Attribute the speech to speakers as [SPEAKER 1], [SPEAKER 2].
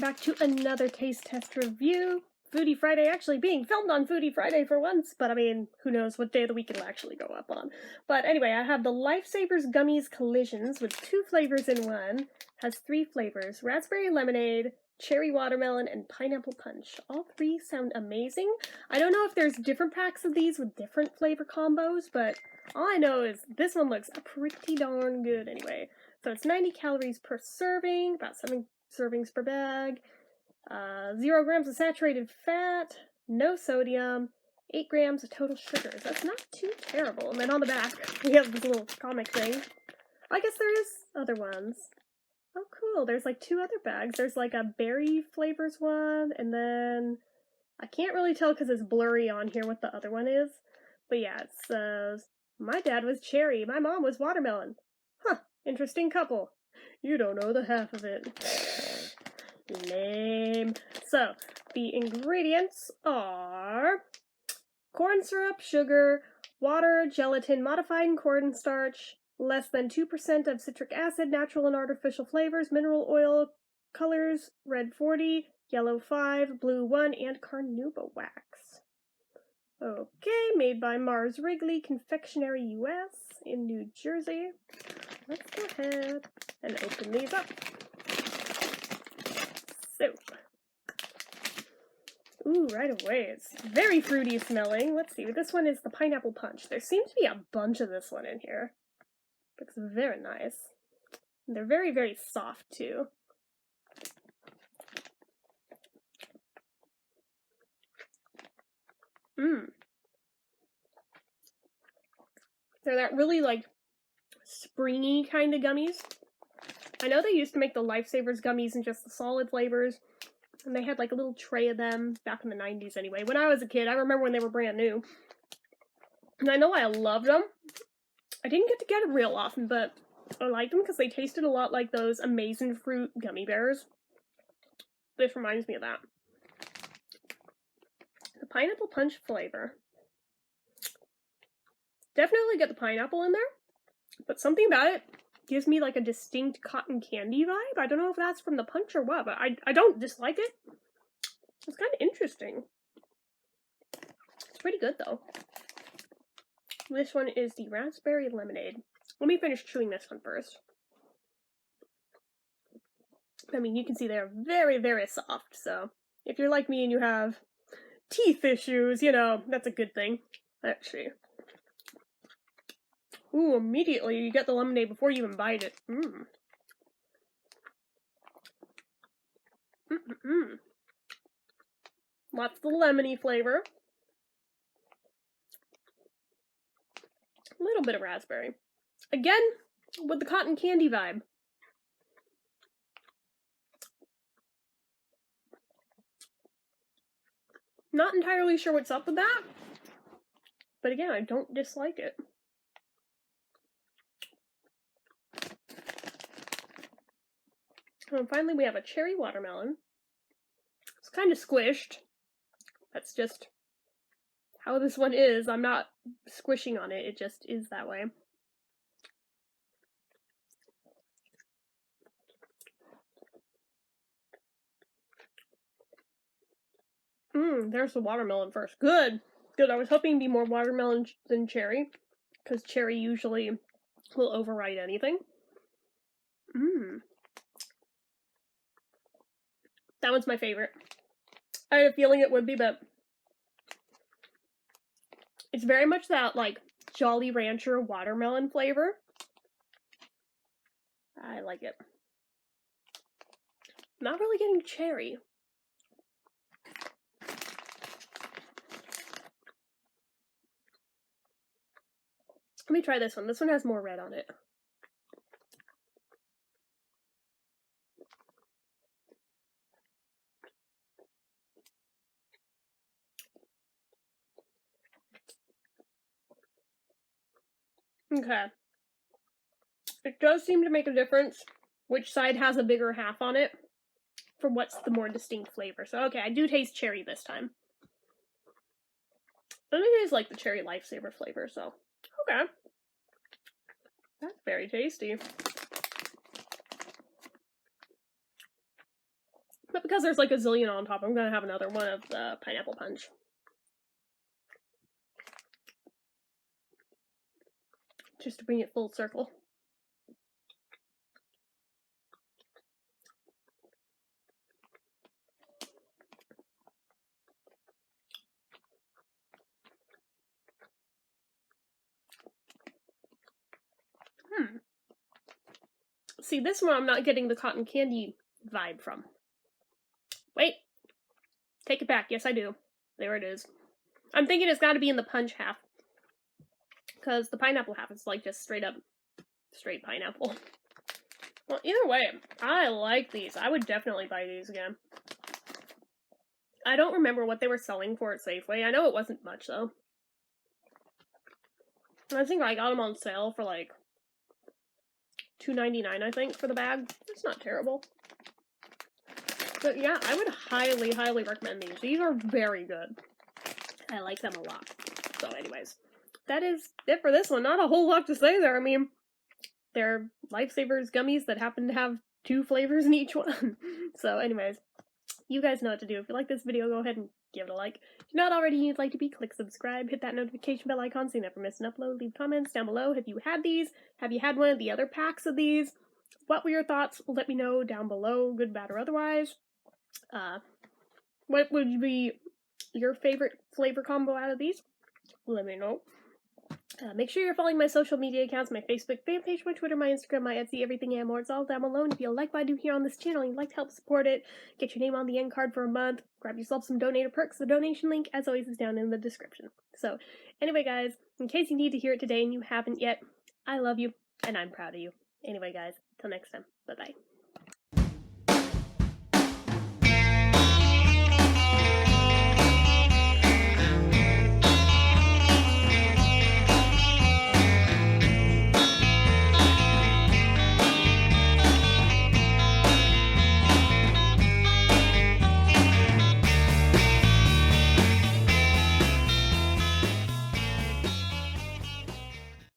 [SPEAKER 1] back to another taste test review. Foodie Friday actually being filmed on Foodie Friday for once, but I mean, who knows what day of the week it'll actually go up on. But anyway, I have the Lifesavers Gummies Collisions with 2 flavors in one. Has 3 flavors: raspberry lemonade, cherry watermelon, and pineapple punch. All 3 sound amazing. I don't know if there's different packs of these with different flavor combos, but all I know is this one looks pretty darn good anyway. So it's 90 calories per serving, about 7 servings per bag, 0 grams of saturated fat, no sodium, 8 grams of total sugars. That's not too terrible. And then on the back, we have this little comic thing. I guess there is other ones. Oh, cool. There's like 2 other bags. There's like a berry flavors one, and then I can't really tell because it's blurry on here what the other one is. But yeah, it says, my dad was cherry, my mom was watermelon. Huh, interesting couple. You don't know the half of it. Lame. So, the ingredients are corn syrup, sugar, water, gelatin, modified cornstarch, less than 2% of citric acid, natural and artificial flavors, mineral oil, colors, red 40, yellow 5, blue 1, and carnauba wax. Okay, made by Mars Wrigley Confectionery US in New Jersey. Let's go ahead and open these up. So, ooh, right away, it's very fruity smelling. Let's see, this one is the pineapple punch. There seems to be a bunch of this one in here. Looks very nice. And they're very, very soft too. They're that really like springy kind of gummies. I know they used to make the Lifesavers gummies in just the solid flavors, and they had like a little tray of them back in the 90s anyway. When I was a kid, I remember when they were brand new. And I know I loved them. I didn't get to get them real often, but I liked them because they tasted a lot like those Amazing Fruit gummy bears. This reminds me of that. The pineapple punch flavor. Definitely get the pineapple in there, but something about it gives me like a distinct cotton candy vibe. I don't know if that's from the punch or what, but I don't dislike it. It's kind of interesting. It's pretty good though. This one is the raspberry lemonade. Let me finish chewing this one first. I mean, you can see they're very, very soft, so if you're like me and you have teeth issues, you know, that's a good thing. Let's see. Ooh, immediately you get the lemonade before you even bite it. Lots of the lemony flavor. A little bit of raspberry. Again, with the cotton candy vibe. Not entirely sure what's up with that, but again, I don't dislike it. And finally, we have a cherry watermelon. It's kind of squished. That's just how this one is. I'm not squishing on it, it just is that way. There's the watermelon first. Good. Good. I was hoping it'd be more watermelon than cherry, because cherry usually will override anything. That one's my favorite. I had a feeling it would be, but it's very much that, like, Jolly Rancher watermelon flavor. I like it. Not really getting cherry. Let me try this one. This one has more red on it. Okay. It does seem to make a difference which side has a bigger half on it for what's the more distinct flavor. So, okay, I do taste cherry this time. And it is like the cherry Lifesaver flavor, so, okay. That's very tasty. But because there's like a zillion on top, I'm gonna have another one of the pineapple punch. Just to bring it full circle. See, this one I'm not getting the cotton candy vibe from. Wait. Take it back. Yes, I do. There it is. I'm thinking it's got to be in the punch half. Because the pineapple half is like just straight pineapple. Well, either way, I like these. I would definitely buy these again. I don't remember what they were selling for at Safeway. I know it wasn't much, though. I think I got them on sale for like $2.99, I think, for the bag. It's not terrible. But yeah, I would highly, highly recommend these. These are very good. I like them a lot. So anyways, that is it for this one. Not a whole lot to say there. I mean, they're Lifesavers Gummies that happen to have 2 flavors in each one. So anyways, you guys know what to do. If you like this video, go ahead and give it a like. If you're not already, you'd like to be, click subscribe, hit that notification bell icon so you never miss an upload. Leave comments down below. Have you had these? Have you had one of the other packs of these? What were your thoughts? Let me know down below, good, bad, or otherwise. What would be your favorite flavor combo out of these? Let me know. Make sure you're following my social media accounts, my Facebook fan page, my Twitter, my Instagram, my Etsy, everything and more. It's all down below. And if you like what I do here on this channel and you'd like to help support it, get your name on the end card for a month, grab yourself some donator perks. The donation link, as always, is down in the description. So, anyway, guys, in case you need to hear it today and you haven't yet, I love you, and I'm proud of you. Anyway, guys, till next time, bye-bye.